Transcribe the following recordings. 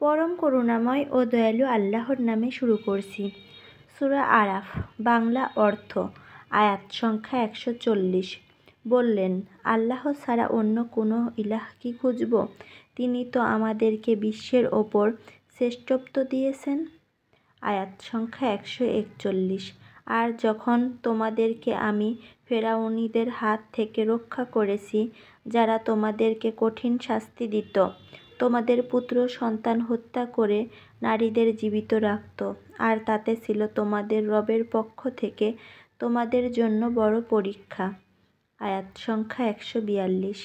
পরম করুণাময় ও দয়ালু আল্লাহর নামে শুরু করছি। সূরা আরাফ। বাংলা অর্থ। আয়াত সংখ্যা 140। বললেন, আল্লাহ ছাড়া অন্য কোনো ইলাহ কি খুঁজব? তিনি তো আমাদেরকে বিশ্বের ওপর শ্রেষ্ঠত্ব দিয়েছেন। আয়াত সংখ্যা 141। আর যখন তোমাদেরকে আমি ফেরাউনীদের হাত থেকে রক্ষা করেছি, যারা তোমাদেরকে কঠিন শাস্তি দিত, তোমাদের পুত্র সন্তান হত্যা করে নারীদের জীবিত রাখত, আর তাতে ছিল তোমাদের রবের পক্ষ থেকে তোমাদের জন্য বড় পরীক্ষা। আয়াত সংখ্যা 142।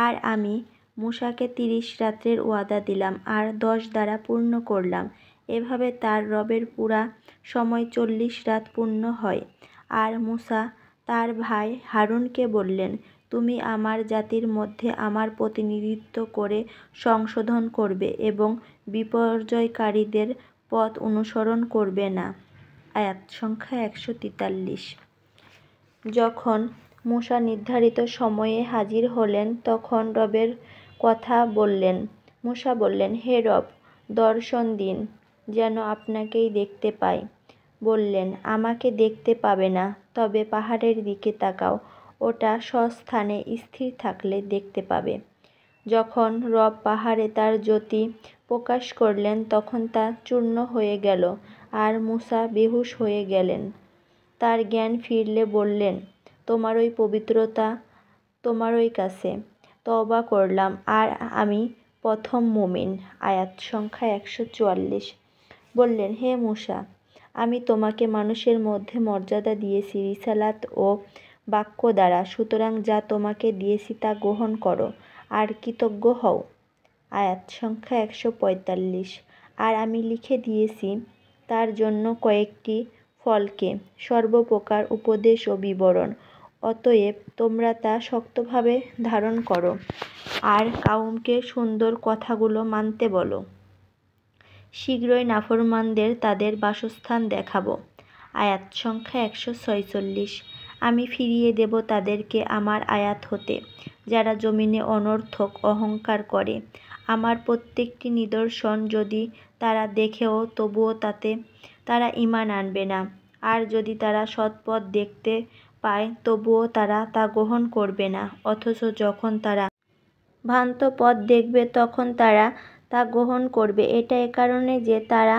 আর আমি মূসাকে 30 রাত্রের ওয়াদা দিলাম আর 10 দ্বারা পূর্ণ করলাম। এভাবে তার রবের পুরা সময় 40 রাত পূর্ণ হয়। আর মূসা তার ভাই হারুনকে বললেন, তুমি আমার জাতির মধ্যে আমার প্রতিনিধিত্ব করে সংশোধন করবে এবং বিপর্যয়কারীদের পথ অনুসরণ করবে না। আয়াত সংখ্যা 143। যখন মূসা নির্ধারিত সময়ে হাজির হলেন, তখন রবের কথা বললেন। মূসা বললেন, হে রব, দর্শন দিন, যেন আপনাকেই দেখতে পাই। বললেন, আমাকে দেখতে পাবে না, তবে পাহাড়ের দিকে তাকাও, ওটা স্বস্থানে স্থির থাকলে দেখতে পাবে। যখন রব পাহাড়ে তার জ্যোতি প্রকাশ করলেন, তখন তা চূর্ণ হয়ে গেল আর মূসা বেহুশ হয়ে গেলেন। তার জ্ঞান ফিরলে বললেন, তোমারই পবিত্রতা তোমারই কাছে তওবা করলাম আর আমি প্রথম মুমিন। আয়াত সংখ্যা 144। বললেন, হে মূসা, আমি তোমাকে মানুষের মধ্যে মর্যাদা দিয়েছি রিসালাত ও বাক্য দ্বারা, সুতরাং যা তোমাকে দিয়েছি তা গ্রহণ করো আর কৃতজ্ঞ হও। আয়াত সংখ্যা 145। আর আমি লিখে দিয়েছি তার জন্য কয়েকটি ফলকে, সর্বপ্রকার উপদেশ ও বিবরণ। অতএব তোমরা তা শক্তভাবে ধারণ করো আর কাউমকে সুন্দর কথাগুলো মানতে বলো। শীঘ্রই নাফরমানদের তাদের বাসস্থান দেখাবো। আয়াত সংখ্যা 146। আমি ফিরিয়ে দেব তাদেরকে আমার আয়াত হতে, যারা জমিনে অনর্থক অহংকার করে। আমার প্রত্যেকটি নিদর্শন যদি তারা দেখেও তবুও তাতে তারা ঈমান আনবে না, আর যদি তারা সৎপথ দেখতে পায় তবুও তারা তা গ্রহণ করবে না। অথচ যখন তারা ভ্রান্ত পথ দেখবে তখন তারা তা গ্রহণ করবে। এটা এ কারণে যে তারা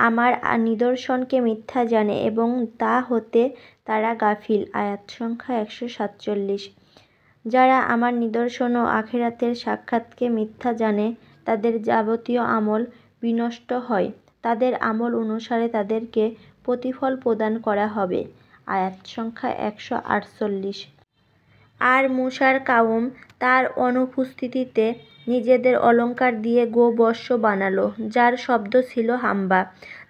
আমার নিদর্শনকে মিথ্যা জানে এবং তা হতে তারা গাফিল। আয়াত সংখ্যা 147। যারা আমার নিদর্শন ও আখিরাতের সাক্ষাৎকে মিথ্যা জানে, তাদের যাবতীয় আমল বিনষ্ট হয়। তাদের আমল অনুসারে তাদেরকে প্রতিফল প্রদান করা হবে। আয়াত সংখ্যা 148। আর মূসার কাউম তার অনুপস্থিতিতে নিজেদের অলঙ্কার দিয়ে গোবর্ষ বানালো, যার শব্দ ছিল হাম্বা।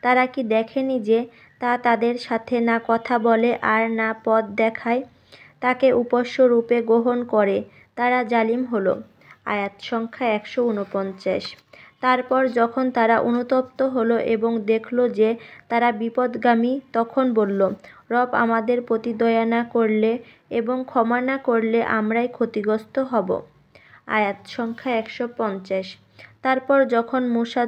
তারা কি দেখেনি যে তা তাদের সাথে না কথা বলে আর না পথ দেখায়? তাকে উপাস্য রূপে গ্রহণ করে তারা জালিম হলো। আয়াত সংখ্যা 149। তারপর যখন তারা অনুতপ্ত হলো এবং দেখল যে তারা বিপথগামী, তখন বলল, রব আমাদের প্রতি দয়া না করলে এবং ক্ষমা না করলে আমরাই ক্ষতিগ্রস্ত হব। আয়াত সংখ্যা 150। তারপর যখন মূসা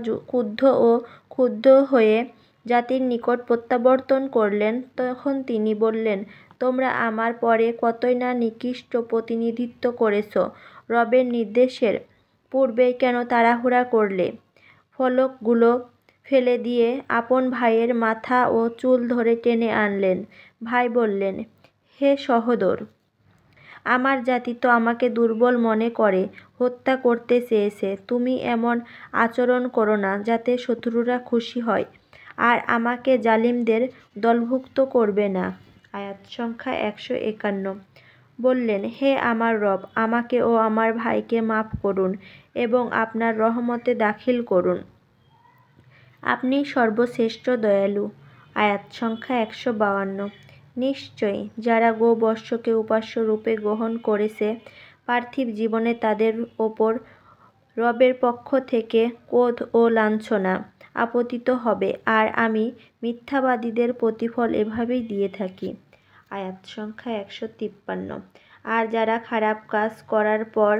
ক্ষুব্ধ হয়ে জাতির নিকট প্রত্যাবর্তন করলেন, তখন তিনি বললেন, তোমরা আমার পরে কতই না নিকৃষ্ট প্রতিনিধিত্ব করেছ। রবের নির্দেশের পূর্বেই কেন তাড়াহুড়া করলে? ফলকগুলো ফেলে দিয়ে আপন ভাইয়ের মাথা ও চুল ধরে টেনে আনলেন। ভাই বললেন, হে সহোদর, আমার জাতি তো আমাকে দুর্বল মনে করে হত্যা করতে চেয়েছে। তুমি এমন আচরণ করো না যাতে শত্রুরা খুশি হয়, আর আমাকে জালিমদের দলভুক্ত করবে না। আয়াত সংখ্যা 151। বললেন, হে আমার রব, আমাকে ও আমার ভাইকে মাফ করুন এবং আপনার রহমতে দাখিল করুন। আপনি সর্বশ্রেষ্ঠ দয়ালু। আয়াত সংখ্যা 152। নিশ্চয় যারা গোবর্ষকে উপাস্য রূপে গ্রহণ করেছে, পার্থিব জীবনে তাদের ওপর রবের পক্ষ থেকে ক্রোধ ও লাঞ্ছনা আপতিত হবে, আর আমি মিথ্যাবাদীদের প্রতিফল এভাবেই দিয়ে থাকি। আয়াত সংখ্যা 153। আর যারা খারাপ কাজ করার পর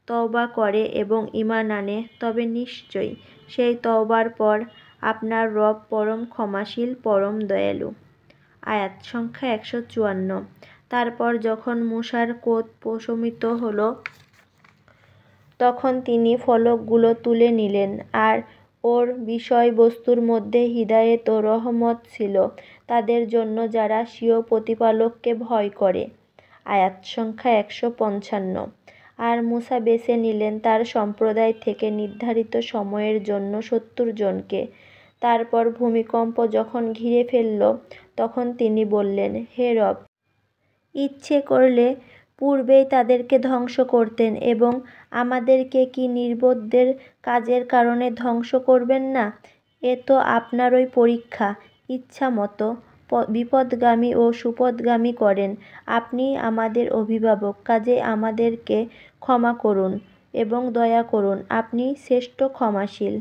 তওবা করে এবং ঈমান আনে তবে নিশ্চয়ই সেই তওবার পর আপনার রব পরম ক্ষমাশীল পরম দয়ালু। আয়াত সংখ্যা 154। তারপর যখন মূসার ক্রোধ প্রশমিত হল তখন তিনি ফলকগুলো তুলে নিলেন আর ওর বিষয়বস্তুর মধ্যে হিদায়াত ও রহমত ছিল তাদের জন্য যারা স্বীয় প্রতিপালককে ভয় করে। আয়াত সংখ্যা 155। আর মূসা বেছে নিলেন তার সম্প্রদায় থেকে নির্ধারিত সময়ের জন্য 70 জনকে। তারপর ভূমিকম্প যখন ঘিরে ফেলল তখন তিনি বললেন, হে রব, ইচ্ছে করলে পূর্বেই তাদেরকে ধ্বংস করতেন এবং আমাদেরকে কি নির্বোধদের কাজের কারণে ধ্বংস করবেন না? এ তো আপনারই পরীক্ষা। ইচ্ছা মতো বিপথগামী ও সুপথগামী করেন। আপনিই আমাদের অভিভাবক, কাজেই আমাদেরকে ক্ষমা করুন এবং দয়া করুন। আপনি শ্রেষ্ঠ ক্ষমাশীল।